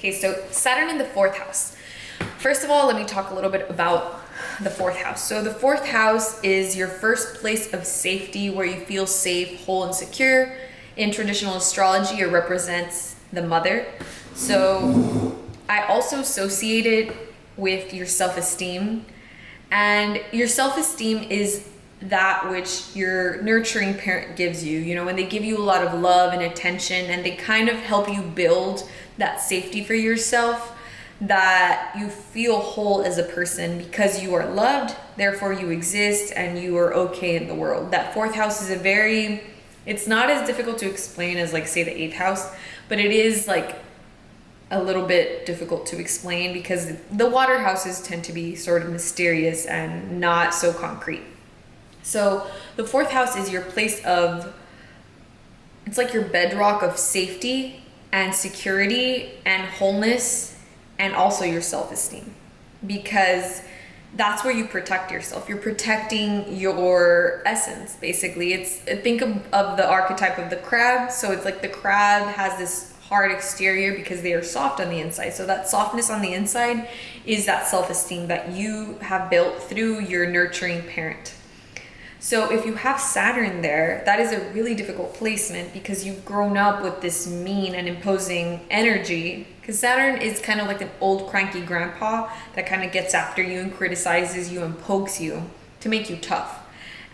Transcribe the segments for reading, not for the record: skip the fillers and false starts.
Okay, so Saturn in the fourth house. First of all, let me talk a little bit about the fourth house. So the fourth house is your first place of safety where you feel safe, whole, and secure. In traditional astrology, it represents the mother. So I also associate it with your self-esteem. And your self-esteem is that which your nurturing parent gives you. You know, when they give you a lot of love and attention and they kind of help you build that safety for yourself, that you feel whole as a person because you are loved, therefore you exist and you are okay in the world. That fourth house is it's not as difficult to explain as like say the eighth house, but it is like a little bit difficult to explain because the water houses tend to be sort of mysterious and not so concrete. So the fourth house is your place of, it's like your bedrock of safety and security and wholeness and also your self-esteem, because that's where you protect yourself. You're protecting your essence, basically. Think of the archetype of the crab. So it's like the crab has this hard exterior because they are soft on the inside. So that softness on the inside is that self-esteem that you have built through your nurturing parent. So if you have Saturn there, that is a really difficult placement because you've grown up with this mean and imposing energy. Because Saturn is kind of like an old cranky grandpa that kind of gets after you and criticizes you and pokes you to make you tough.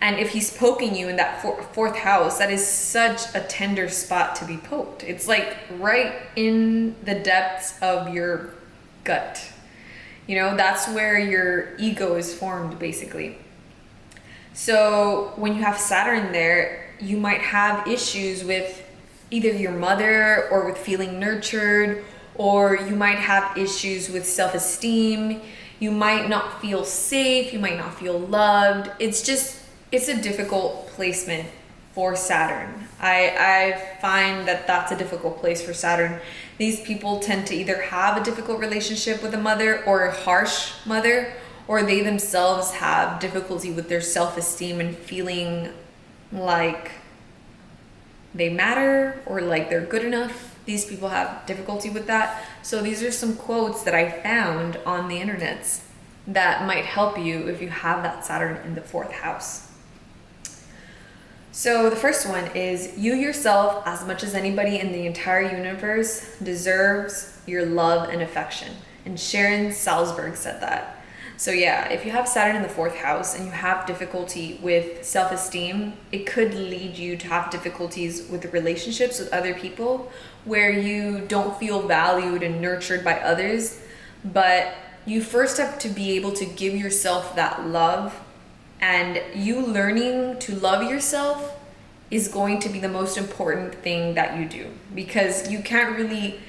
And if he's poking you in that fourth house, that is such a tender spot to be poked. It's like right in the depths of your gut. You know, that's where your ego is formed, basically. So when you have Saturn there, you might have issues with either your mother or with feeling nurtured, or you might have issues with self-esteem. You might not feel safe. You might not feel loved. It's a difficult placement for Saturn. I find that that's a difficult place for Saturn. These people tend to either have a difficult relationship with a mother or a harsh mother, or they themselves have difficulty with their self-esteem and feeling like they matter or like they're good enough. These people have difficulty with that. So these are some quotes that I found on the internet that might help you if you have that Saturn in the fourth house. So the first one is, you yourself, as much as anybody in the entire universe, deserves your love and affection. And Sharon Salzberg said that. So yeah, if you have Saturn in the fourth house and you have difficulty with self-esteem, it could lead you to have difficulties with relationships with other people where you don't feel valued and nurtured by others. But you first have to be able to give yourself that love, and you learning to love yourself is going to be the most important thing that you do, because you can't really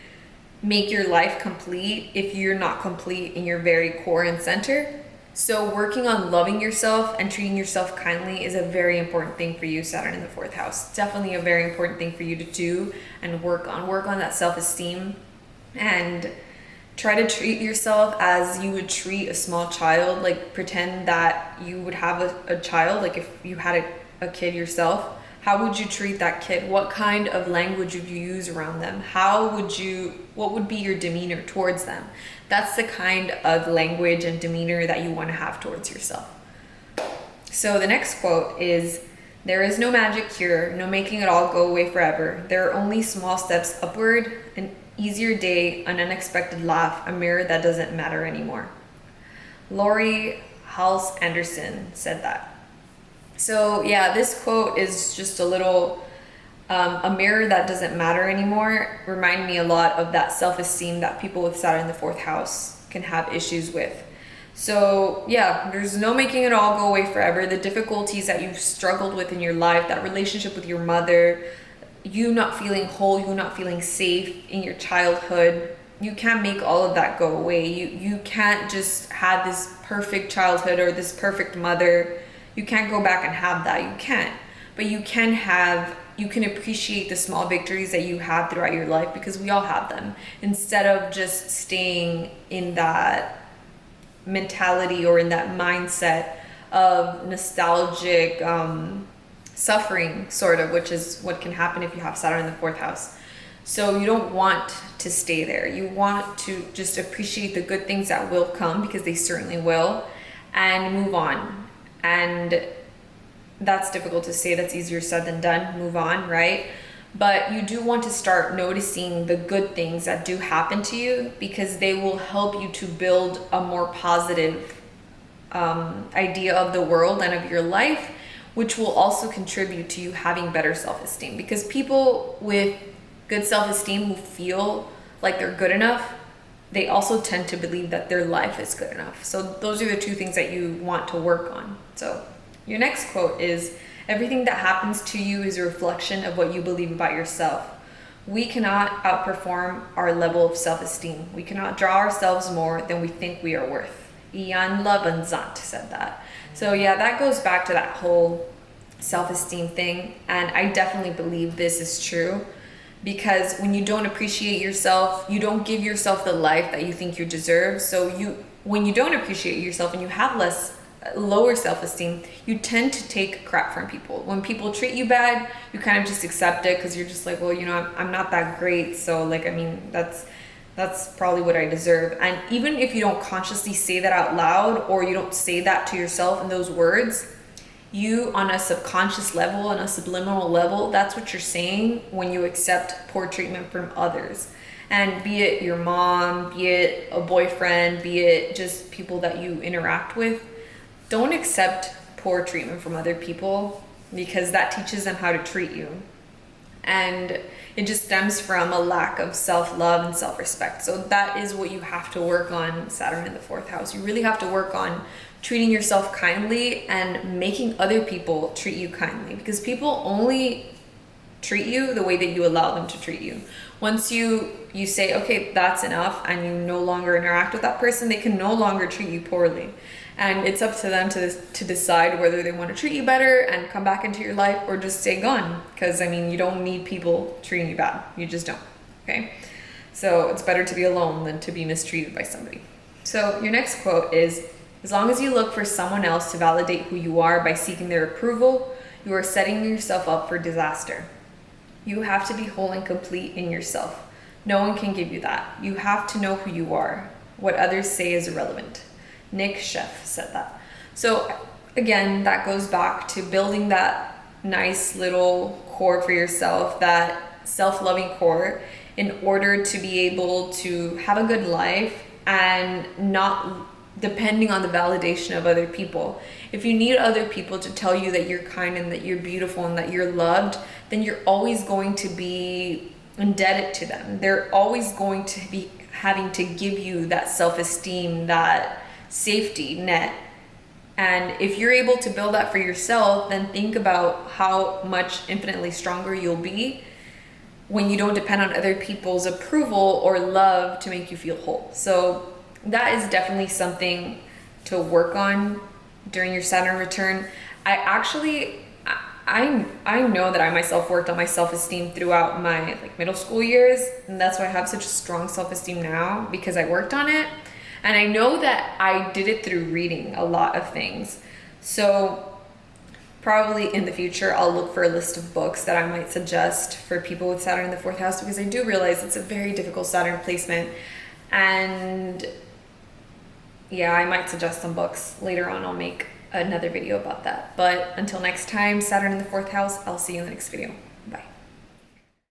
make your life complete if you're not complete in your very core and center. So working on loving yourself and treating yourself kindly is a very important thing for you, Saturn in the fourth house. Definitely a very important thing for you to do and work on that self-esteem, and try to treat yourself as you would treat a small child. Like pretend that you would have a child, like if you had a kid yourself. How would you treat that kid? What kind of language would you use around them? What would be your demeanor towards them? That's the kind of language and demeanor that you want to have towards yourself. So the next quote is, there is no magic cure, no making it all go away forever. There are only small steps upward, an easier day, an unexpected laugh, a mirror that doesn't matter anymore. Lori Hals Anderson said that. So yeah, this quote is just a little, a mirror that doesn't matter anymore. Remind me a lot of that self-esteem that people with Saturn in the fourth house can have issues with. So yeah, there's no making it all go away forever. The difficulties that you've struggled with in your life, that relationship with your mother, you not feeling whole, you not feeling safe in your childhood, you can't make all of that go away. You can't just have this perfect childhood or this perfect mother. You can't go back and have that. You can't. But you can appreciate the small victories that you have throughout your life, because we all have them, instead of just staying in that mentality or in that mindset of nostalgic suffering, sort of, which is what can happen if you have Saturn in the fourth house. So you don't want to stay there. You want to just appreciate the good things that will come, because they certainly will, and move on. And that's difficult to say. That's easier said than done. Move on, right? But you do want to start noticing the good things that do happen to you, because they will help you to build a more positive idea of the world and of your life, which will also contribute to you having better self-esteem. Because people with good self-esteem who feel like they're good enough, they also tend to believe that their life is good enough. So those are the two things that you want to work on. So your next quote is, everything that happens to you is a reflection of what you believe about yourself. We cannot outperform our level of self-esteem. We cannot draw ourselves more than we think we are worth. Ian Levinzant said that. So yeah, that goes back to that whole self-esteem thing. And I definitely believe this is true, because when you don't appreciate yourself, you don't give yourself the life that you think you deserve. So when you don't appreciate yourself and you have lower self-esteem, you tend to take crap from people. When people treat you bad, you kind of just accept it, because you're just like, well, I'm not that great, so like, I mean, that's probably what I deserve. And even if you don't consciously say that out loud, or you don't say that to yourself in those words, you, on a subconscious level, on a subliminal level, that's what you're saying when you accept poor treatment from others. And be it your mom, be it a boyfriend, be it just people that you interact with, don't accept poor treatment from other people, because that teaches them how to treat you. And it just stems from a lack of self-love and self-respect. So that is what you have to work on, Saturn in the 4th house. You really have to work on treating yourself kindly and making other people treat you kindly, because people only treat you the way that you allow them to treat you. Once you say, okay, that's enough, and you no longer interact with that person, they can no longer treat you poorly. And it's up to them to decide whether they want to treat you better and come back into your life, or just stay gone. Because, I mean, you don't need people treating you bad. You just don't, okay? So it's better to be alone than to be mistreated by somebody. So your next quote is, as long as you look for someone else to validate who you are by seeking their approval, you are setting yourself up for disaster. You have to be whole and complete in yourself. No one can give you that. You have to know who you are. What others say is irrelevant. Nick Sheff said that. So again, that goes back to building that nice little core for yourself, that self-loving core, in order to be able to have a good life and not depending on the validation of other people. If you need other people to tell you that you're kind and that you're beautiful and that you're loved, then you're always going to be indebted to them. They're always going to be having to give you that self-esteem, that safety net. And if you're able to build that for yourself, then think about how much infinitely stronger you'll be when you don't depend on other people's approval or love to make you feel whole. So that is definitely something to work on during your Saturn return. I know that I myself worked on my self-esteem throughout my middle school years, and that's why I have such a strong self-esteem now, because I worked on it. And I know that I did it through reading a lot of things. So probably in the future, I'll look for a list of books that I might suggest for people with Saturn in the 4th house, because I do realize it's a very difficult Saturn placement. And yeah, I might suggest some books. Later on, I'll make another video about that. But until next time, Saturn in the 4th house, I'll see you in the next video.